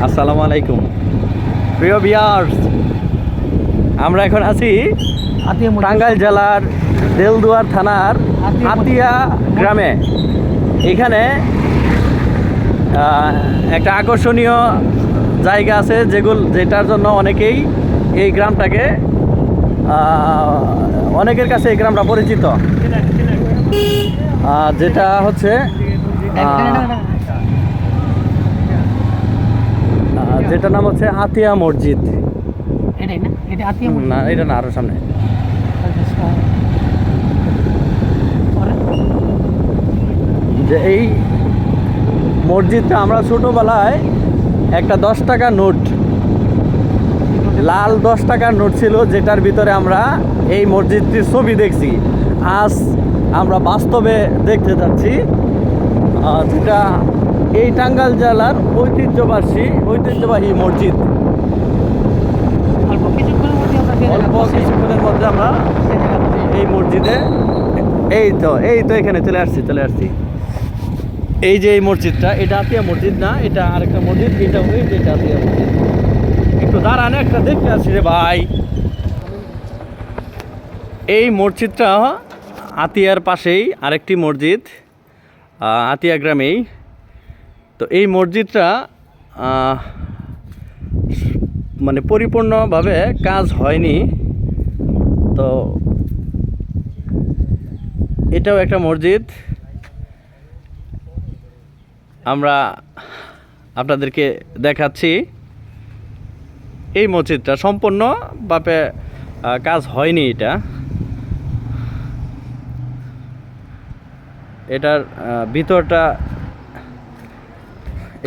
আসসালামু আলাইকুম প্রিয় ভিউয়ার্স, আমরা এখন আছি টাঙ্গাইল জেলার দেলদুয়ার থানার আতিয়া গ্রামে। এখানে একটা আকর্ষণীয় জায়গা আছে যেটার জন্য অনেকেই এই গ্রামটাকে অনেকের কাছে এই গ্রামটা পরিচিত, যেটা হচ্ছে যেটার নাম হচ্ছে আতিয়া মসজিদ। না, এটা না, আরো সামনে। যে এই মসজিদটা আমরা ছোটবেলায় একটা 10 টাকার নোট, লাল 10 টাকার নোট ছিল, যেটার ভিতরে আমরা এই মসজিদটির ছবি দেখছি। আজ আমরা বাস্তবে দেখতে যাচ্ছি, যেটা এই টাঙ্গাইল জেলার ঐতিহ্যবাহী মসজিদ। অল্প কিছুক্ষণের মধ্যে আমরা এই মসজিদে এই তো এখানে চলে আসছি। এই যে এই মসজিদটা, এটা আতিয়া মসজিদ না, এটা আরেকটা মসজিদ, এটা ওই যেটা আতিয়া মসজিদ। একটু দাঁড়ান, একটা দেখতে আসছি রে ভাই। এই মসজিদটা আতিয়ার পাশেই আরেকটি মসজিদ, আতিয়া গ্রামেই। তো এই মসজিদটা মানে পরিপূর্ণভাবে কাজ হয়নি, তো এটাও একটা মসজিদ। আমরা আপনাদেরকে দেখাচ্ছি এই মসজিদটা সম্পূর্ণভাবে কাজ হয়নি। এটার ভিতরটা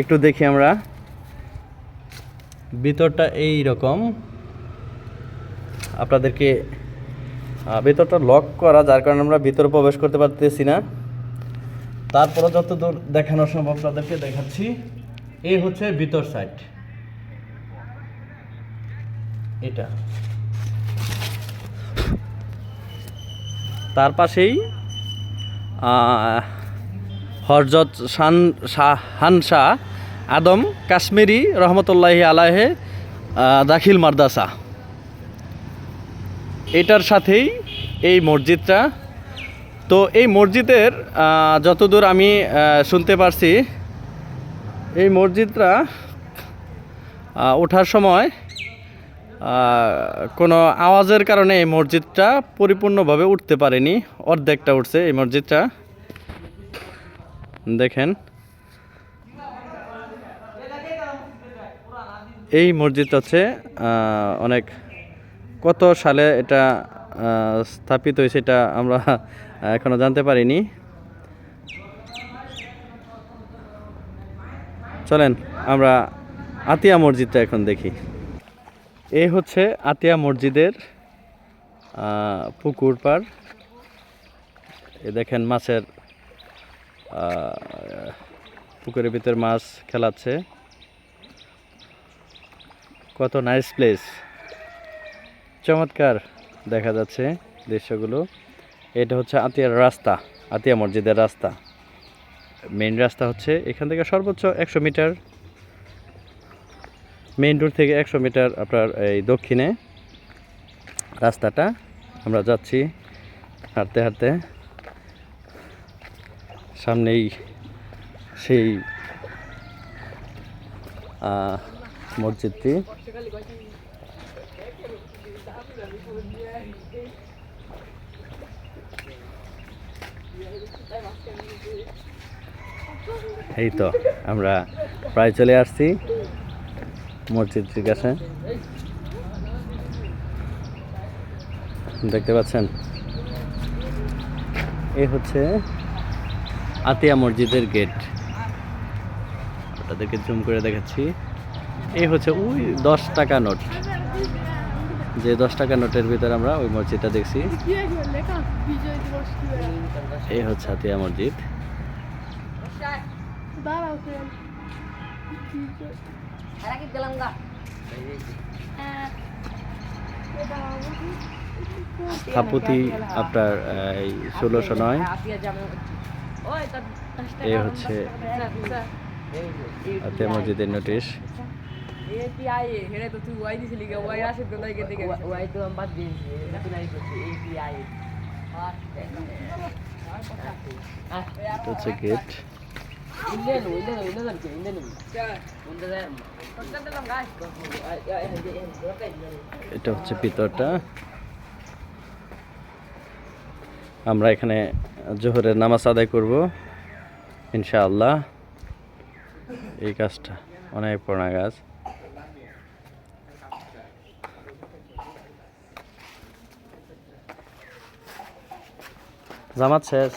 একটু দেখি আমরা। ভিতরটা এই রকম, আপনাদেরকে ভিতরটা লক করা, যার কারণে আমরা ভিতরে প্রবেশ করতে পারতেছি না। তারপরে যতদূর দেখানো সম্ভব আপনাদেরকে দেখাচ্ছি। এই হচ্ছে ভিতর সাইড, এটা। তার পাশেই হযরত শাহ আদম কাশ্মীরি রহমতুল্লাহি আলাইহে দাখিল মাদ্রাসা, এটার সাথেই এই মসজিদটা। তো এই মসজিদের যতদূর আমি শুনতে পারছি, এই মসজিদটা ওঠার সময় কোনো আওয়াজের কারণে এই মসজিদটা পরিপূর্ণভাবে উঠতে পারেনি, অর্ধেকটা উঠছে এই মসজিদটা। দেখেন, এই মসজিদটা হচ্ছে অনেক কত সালে এটা স্থাপিত হয়েছে, এটা আমরা এখনো জানতে পারিনি। চলেন আমরা আতিয়া মসজিদটা এখন দেখি। এই হচ্ছে আতিয়া মসজিদের পুকুর পাড়। এ দেখেন, মাছের পুকুরের ভিতর মাছ খেলাচ্ছে। কত নাইস প্লেস, চমৎকার দেখা যাচ্ছে দৃশ্যগুলো। এটা হচ্ছে আতিয়ার রাস্তা, আতিয়া মসজিদের রাস্তা। মেইন রাস্তা হচ্ছে এখান থেকে সর্বোচ্চ 100 মিটার, মেইন রোড থেকে 100 মিটার আপনার এই দক্ষিণে রাস্তাটা। আমরা যাচ্ছি হাঁটতে হাঁটতে, সামনেই সেই মসজিদটি। এই তো আমরা প্রায় চলে আসছি মসজিদটির কাছে। দেখতে পাচ্ছেন, এই হচ্ছে আতিয়া মসজিদের গেট। আপনাদেরকে জুম করে দেখাচ্ছি। এই হচ্ছে ওই 10 টাকা নোট, যে 10 টাকা নোটের ভিতরে আমরা ওই মসজিদটা দেখছি। এই হচ্ছে আতিয়া মসজিদ। স্থাপতি আপনার এই 1609। এই হচ্ছে আতিয়া মসজিদের নোটিশ। এপিআই হেরে তো তুই ওয়াই দিছিলি কে ওয়াই আসে তো নাই কে দিকে ওয়াই তো আমি বাদ দিয়েছি এটা তো নাই করছি এপিআই এটা হচ্ছে গেট। ইন্ডিয়ান ইন্ডিয়ান ইন্ডিয়ান কে ইন্ডিয়ান ইন্ডিয়ান এটা হচ্ছে ভিতরটা। আমরা এখানে জোহরের নামাজ আদায় করব ইনশাআল্লাহ। এই গাছটা অনেক পুরোনো গাছ। জামাত শেষ।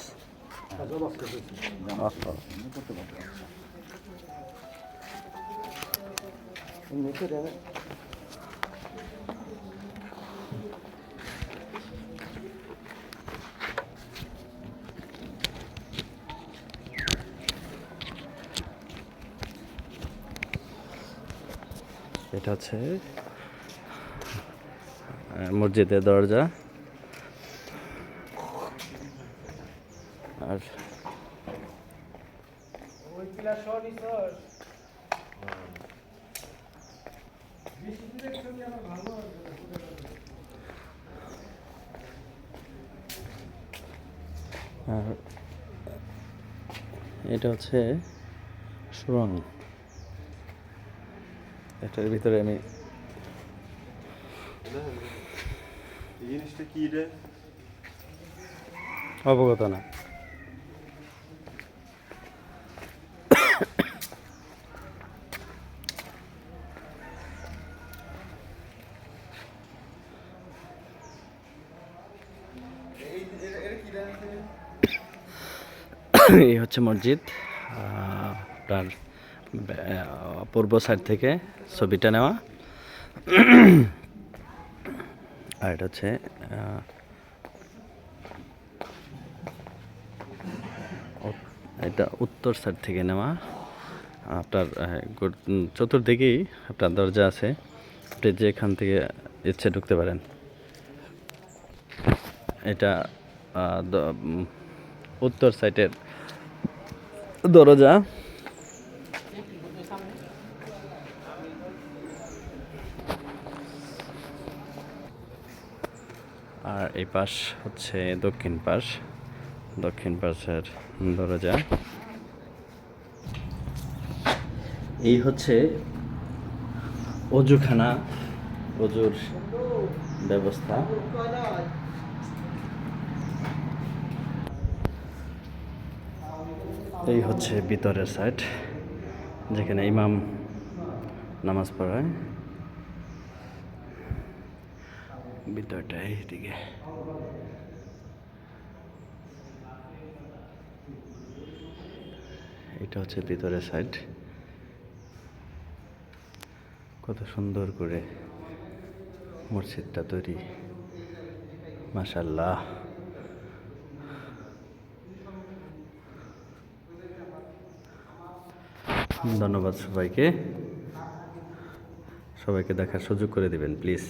এটা হচ্ছে মসজিদের দরজা। আর আর এটা হচ্ছে সুরঙ্গ। এটার ভিতরে আমি জিনিসটা কি রে? অবগত না। এই হচ্ছে মসজিদ। আপনার পূর্ব সাইড থেকে ছবিটা নেওয়া। আর এটা হচ্ছে এটা উত্তর সাইড থেকে নেওয়া। আপনার চতুর্দিকেই আপনার দরজা আছে, আপনি যেখান থেকে ইচ্ছে ঢুকতে পারেন। এটা উত্তর সাইডের দরজা। আর এই পাশ হচ্ছে দক্ষিণ পাশ, দক্ষিণ পাশের দরজা। এই হচ্ছে অজুখানা, অজুর ব্যবস্থা। এই হচ্ছে ভিতরের সাইড, যেখানে ইমাম নামাজ পড়ায়। ভিতরটা এইদিকে। এটা হচ্ছে ভিতরের সাইড। কত সুন্দর করে মসজিদটা তৈরি, মাশাআল্লাহ। ধন্যবাদ সবাইকে, সবাইকে দেখার সুযোগ করে দিবেন প্লিজ।